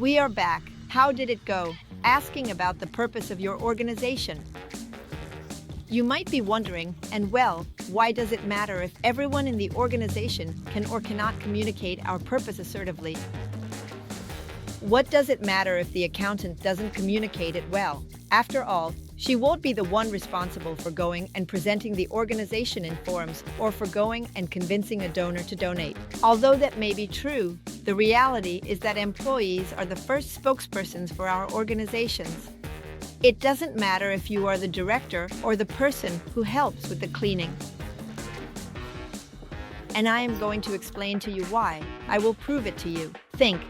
We are back. How did it go? Asking about the purpose of your organization. You might be wondering, and well, why does it matter if everyone in the organization can or cannot communicate our purpose assertively? What does it matter if the accountant doesn't communicate it well? After all, she won't be the one responsible for going and presenting the organization in forums or for going and convincing a donor to donate. Although that may be true, the reality is that employees are the first spokespersons for our organizations. It doesn't matter if you are the director or the person who helps with the cleaning. And I am going to explain to you why. I will prove it to you. Think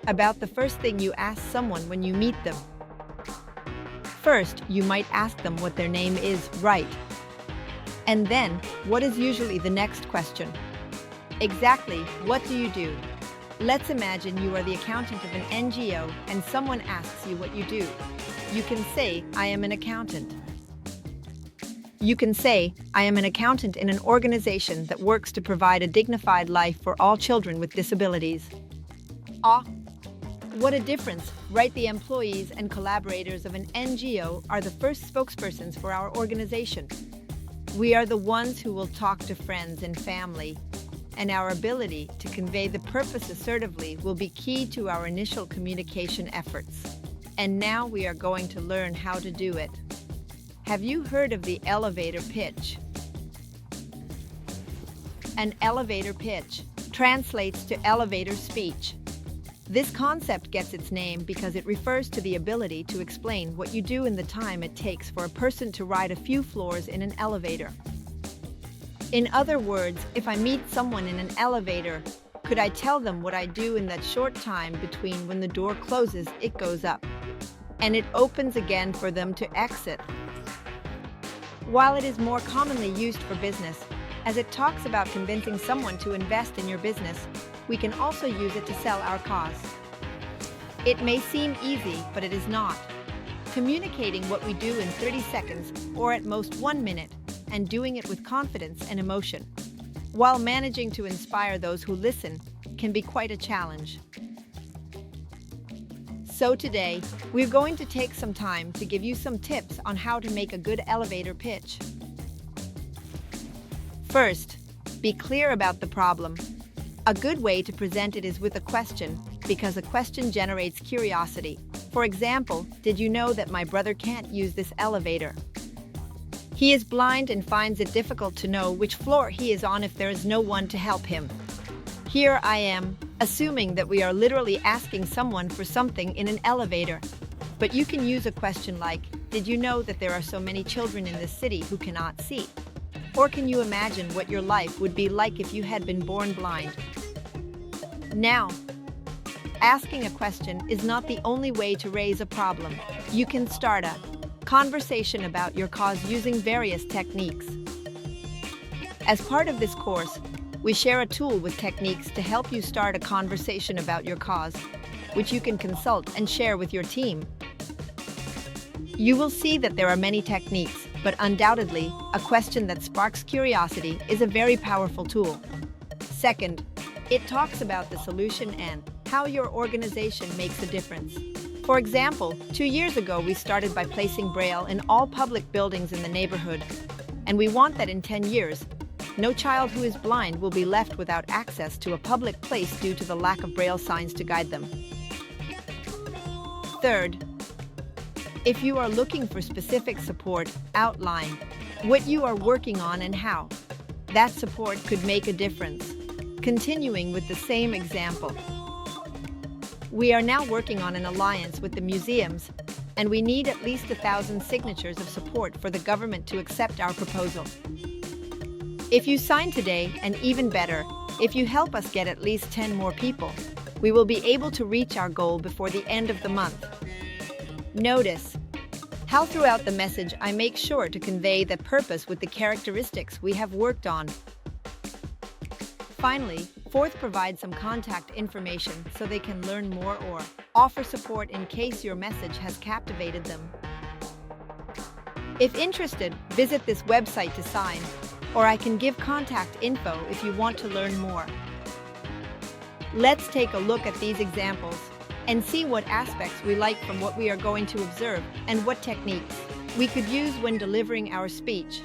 about the first thing you ask someone when you meet them. First, you might ask them what their name is, right? And then, what is usually the next question? Exactly, what do you do? Let's imagine you are the accountant of an NGO and someone asks you what you do. You can say, I am an accountant. You can say, I am an accountant in an organization that works to provide a dignified life for all children with disabilities. Ah, what a difference, right? The employees and collaborators of an NGO are the first spokespersons for our organization. We are the ones who will talk to friends and family, and our ability to convey the purpose assertively will be key to our initial communication efforts. And now we are going to learn how to do it. Have you heard of the elevator pitch? An elevator pitch translates to elevator speech. This concept gets its name because it refers to the ability to explain what you do in the time it takes for a person to ride a few floors in an elevator. In other words, if I meet someone in an elevator, could I tell them what I do in that short time between when the door closes, it goes up, and it opens again for them to exit? While it is more commonly used for business, as it talks about convincing someone to invest in your business, we can also use it to sell our cause. It may seem easy, but it is not. Communicating what we do in 30 seconds, or at most 1 minute, and doing it with confidence and emotion, while managing to inspire those who listen, can be quite a challenge. So today, we're going to take some time to give you some tips on how to make a good elevator pitch. First, be clear about the problem. A good way to present it is with a question, because a question generates curiosity. For example, did you know that my brother can't use this elevator? He is blind and finds it difficult to know which floor he is on if there is no one to help him. Here I am, assuming that we are literally asking someone for something in an elevator. But you can use a question like, did you know that there are so many children in this city who cannot see? Or can you imagine what your life would be like if you had been born blind? Now, asking a question is not the only way to raise a problem. You can start a conversation about your cause using various techniques. As part of this course, we share a tool with techniques to help you start a conversation about your cause, which you can consult and share with your team. You will see that there are many techniques, but undoubtedly, a question that sparks curiosity is a very powerful tool. Second, it talks about the solution and how your organization makes a difference. For example, 2 years ago, we started by placing Braille in all public buildings in the neighborhood, and we want that in 10 years, no child who is blind will be left without access to a public place due to the lack of Braille signs to guide them. Third, if you are looking for specific support, outline what you are working on and how that support could make a difference. Continuing with the same example, we are now working on an alliance with the museums, and we need at least 1,000 signatures of support for the government to accept our proposal. If you sign today, and even better, if you help us get at least 10 more people, we will be able to reach our goal before the end of the month. Notice how throughout the message I make sure to convey the purpose with the characteristics we have worked on. Finally, fourth, provide some contact information so they can learn more or offer support in case your message has captivated them. If interested, visit this website to sign, or I can give contact info if you want to learn more. Let's take a look at these examples. and see what aspects we like from what we are going to observe and what techniques we could use when delivering our speech.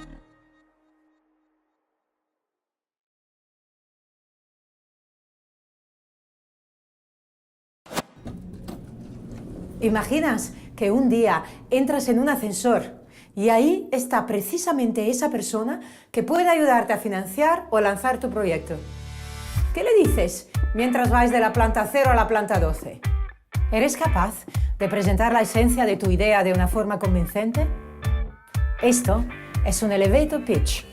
¿Imaginas que un día entras en un ascensor y ahí está precisamente esa persona que puede ayudarte a financiar o lanzar tu proyecto? ¿Qué le dices mientras vais de la planta 0 a la planta 12? ¿Eres capaz de presentar la esencia de tu idea de una forma convincente? Esto es un elevator pitch.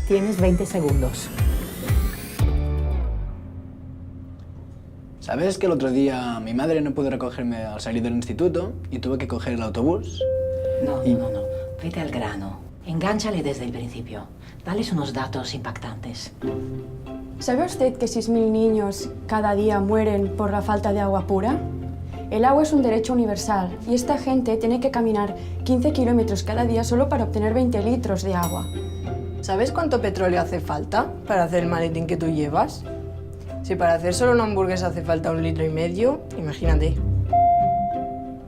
Tienes 20 segundos. ¿Sabes que el otro día mi madre no pudo recogerme al salir del instituto y tuve que coger el autobús? No. Vete al grano. Engánchale desde el principio. Dales unos datos impactantes. ¿Sabe usted que 6.000 niños cada día mueren por la falta de agua pura? El agua es un derecho universal y esta gente tiene que caminar 15 kilómetros cada día solo para obtener 20 litros de agua. ¿Sabes cuánto petróleo hace falta para hacer el maletín que tú llevas? Si para hacer solo una hamburguesa hace falta 1,5 litros, imagínate.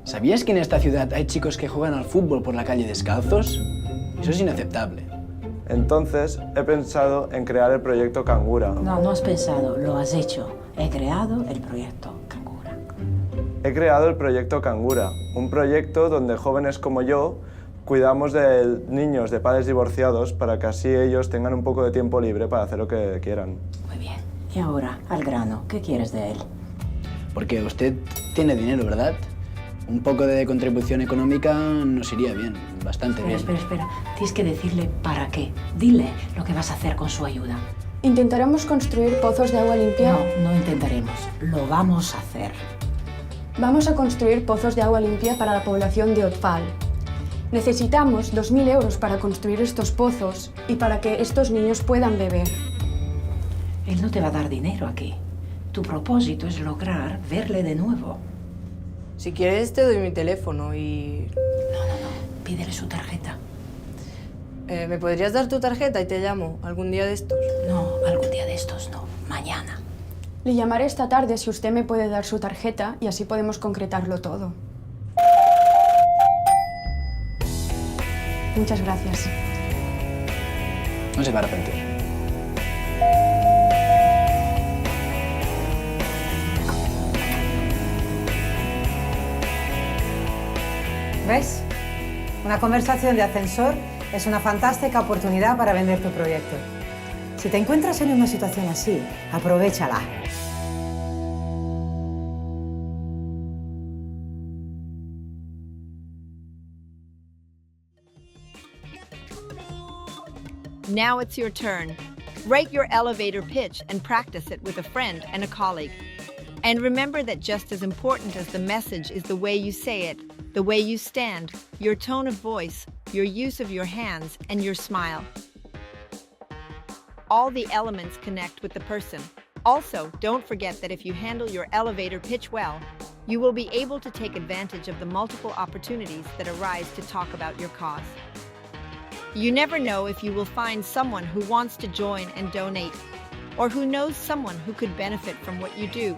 ¿Sabías que en esta ciudad hay chicos que juegan al fútbol por la calle descalzos? Eso es inaceptable. Entonces, he pensado en crear el proyecto Cangura. No has pensado, lo has hecho. He creado el proyecto Cangura. He creado el proyecto Cangura, un proyecto donde jóvenes como yo cuidamos de niños de padres divorciados para que así ellos tengan un poco de tiempo libre para hacer lo que quieran. Muy bien. Y ahora, al grano, ¿qué quieres de él? Porque usted tiene dinero, ¿verdad? Un poco de contribución económica nos iría bien, bastante bien. Espera. Tienes que decirle para qué. Dile lo que vas a hacer con su ayuda. Intentaremos construir pozos de agua limpia. No intentaremos. Lo vamos a hacer. Vamos a construir pozos de agua limpia para la población de Otfal. Necesitamos 2.000 euros para construir estos pozos y para que estos niños puedan beber. Él no te va a dar dinero aquí. Tu propósito es lograr verle de nuevo. Si quieres te doy mi teléfono y... No. Pídele su tarjeta. ¿Me podrías dar tu tarjeta y te llamo algún día de estos? No, algún día de estos no. Mañana. Le llamaré esta tarde si usted me puede dar su tarjeta y así podemos concretarlo todo. Muchas gracias. No se va a arrepentir. ¿Ves? Una conversación de ascensor es una fantástica oportunidad para vender tu proyecto. Si te encuentras en una situación así, aprovéchala. Now it's your turn. Write your elevator pitch and practice it with a friend and a colleague. And remember that just as important as the message is the way you say it, the way you stand, your tone of voice, your use of your hands, and your smile. All the elements connect with the person. Also, don't forget that if you handle your elevator pitch well, you will be able to take advantage of the multiple opportunities that arise to talk about your cause. You never know if you will find someone who wants to join and donate, or who knows someone who could benefit from what you do.